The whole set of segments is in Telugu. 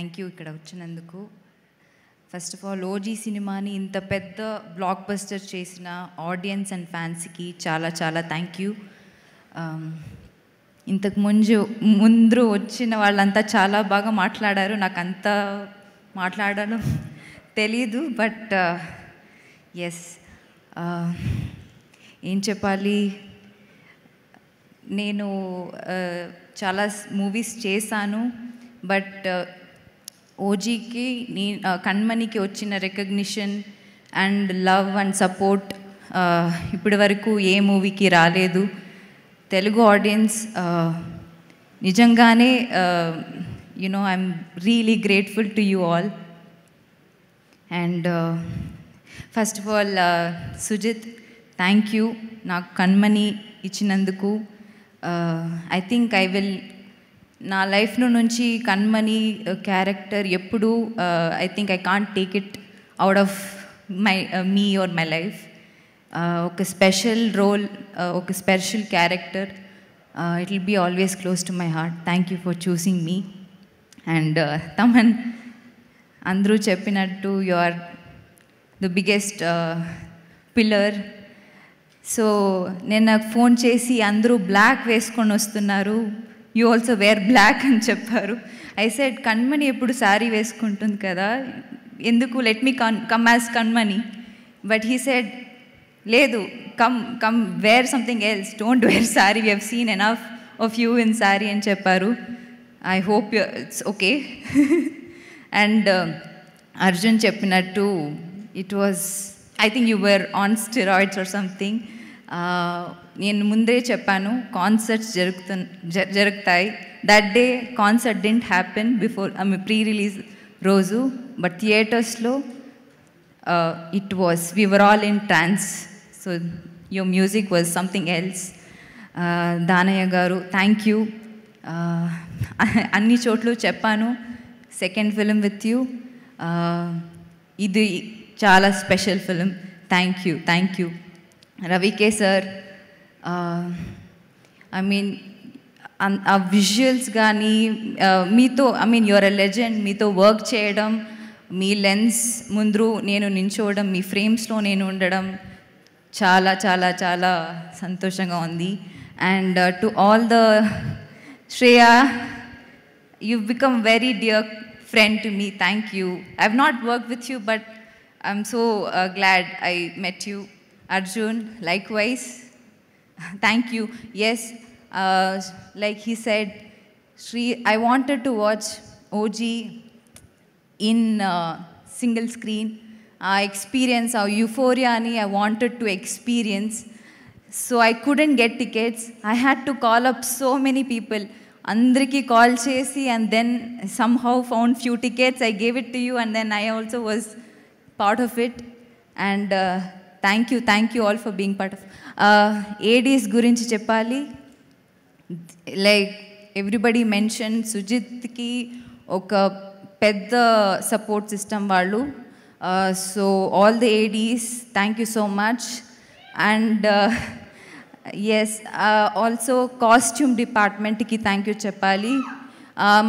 థ్యాంక్ యూ ఇక్కడ వచ్చినందుకు. ఫస్ట్ ఆఫ్ ఆల్ ఓజీ సినిమాని ఇంత పెద్ద బ్లాక్ బస్టర్ చేసిన ఆడియన్స్ అండ్ ఫ్యాన్స్కి చాలా చాలా థ్యాంక్ యూ. ఇంతకు ముందు వచ్చిన వాళ్ళంతా చాలా బాగా మాట్లాడారు. నాకు అంత మాట్లాడడం తెలీదు, బట్ ఎస్ ఏం చెప్పాలి, నేను చాలా మూవీస్ చేశాను, బట్ ఓజీకి కణ్మణికి వచ్చిన recognition and love and support ఇప్పటి వరకు ఏ మూవీకి రాలేదు. తెలుగు ఆడియన్స్ నిజంగానే I'm really grateful to you all. And first of all Sujeeth, thank you నాకు కణ్మణి ఇచ్చినందుకు. ఐ థింక్ నా లైఫ్లో నుంచి కణ్మణి క్యారెక్టర్ ఎప్పుడు I think I can't take it out of me or my life. ఒక స్పెషల్ రోల్, ఒక special character. It will be always close to my heart. Thank you for choosing me. And Thaman, అందరూ చెప్పినట్టు you are the biggest pillar. So నేను నాకు ఫోన్ చేసి అందరూ బ్లాక్ వేసుకొని వస్తున్నారు, యూ ఆల్సో వేర్ బ్లాక్ అని చెప్పారు. ఐ సెడ్ కణ్మణి ఎప్పుడు శారీ వేసుకుంటుంది కదా, ఎందుకు let me come as Kanmani. But he said లేదు, come wear something else, don't wear sari, we have seen enough of you in sari అని చెప్పారు. I hope it's okay. And Arjun చెప్పినట్టు it was, I think you were on steroids or something. నేను ముందే చెప్పాను కాన్సర్ట్స్ జరుగుతాయి. That day concert didn't happen before pre release రోజు, బట్ థియేటర్స్లో it was, we were all in trans. So your music was something else. Danayya గారు, థ్యాంక్ యూ. అన్ని చోట్ల చెప్పాను, సెకండ్ ఫిలిం విత్ యూ, ఇది చాలా special film. Thank you, thank you. రవికే sir, I mean ఆ విజువల్స్ కానీ మీతో, I mean your a legend, మీతో వర్క్ చేయడం, మీ లెన్స్ ముందు నేను నించోవడం, మీ ఫ్రేమ్స్లో నేను ఉండడం చాలా చాలా చాలా సంతోషంగా ఉంది. And to all the Shreya, you've become very dear friend to me. Thank you. I've not worked with you, but I'm so glad I met you. Arjun, likewise. Thank you. Yes, like he said, Shri, I wanted to watch OG in single screen. Experience our euphoria ani I wanted to experience. So I couldn't get tickets. I had to call up so many people. అందరికీ కాల్ చేసి and then somehow found few tickets. I gave it to you and then I also was part of it. And thank you all for being part of. ADs గురించి చెప్పాలి, లైక్ ఎవ్రీబడి మెన్షన్, సుజిత్కి ఒక పెద్ద సపోర్ట్ సిస్టమ్ వాళ్ళు. So all the ADs, thank you so much. And yes, also costume డిపార్ట్మెంట్కి థ్యాంక్ యూ చెప్పాలి.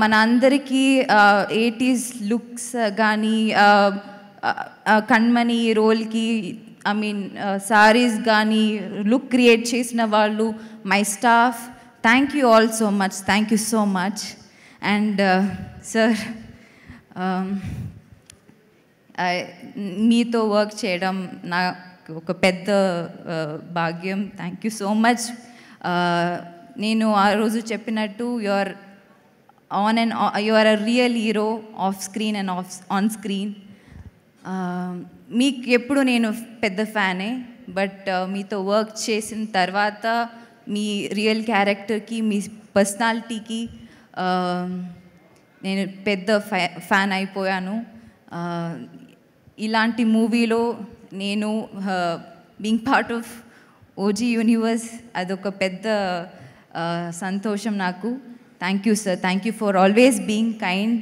మన అందరికీ 80s లుక్స్ కానీ కణ్మణి రోల్కి, ఐ మీన్ సారీస్ కానీ లుక్ క్రియేట్ చేసిన వాళ్ళు, my staff, thank you all so much, thank you so much. And sir, మీతో వర్క్ చేయడం నా ఒక పెద్ద భాగ్యం. Thank you so much. నేను ఆ రోజు చెప్పినట్టు you are a real hero off screen and on screen. మీకు ఎప్పుడు నేను పెద్ద ఫ్యానే, బట్ మీతో వర్క్ చేసిన తర్వాత మీ రియల్ క్యారెక్టర్కి, మీ పర్సనాలిటీకి నేను పెద్ద ఫ్యాన్ అయిపోయాను. ఇలాంటి మూవీలో నేను being part of OG universe, అదొక పెద్ద సంతోషం నాకు. Thank you sir, thank you for always being kind.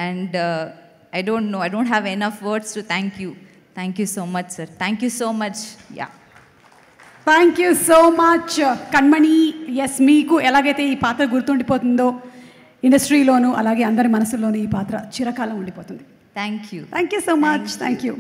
And I don't have enough words to thank you. Thank you so much, sir. Thank you so much. Yeah. Thank you so much, Kanmani. Yes, meeku elagaithe ee paatra gurtundipotundo, ఇండస్ట్రీలోనూ అలాగే అందరి మనసుల్లోనూ ఈ పాత్ర చిరకాలం ఉండిపోతుంది. Thank you so much. Thank you.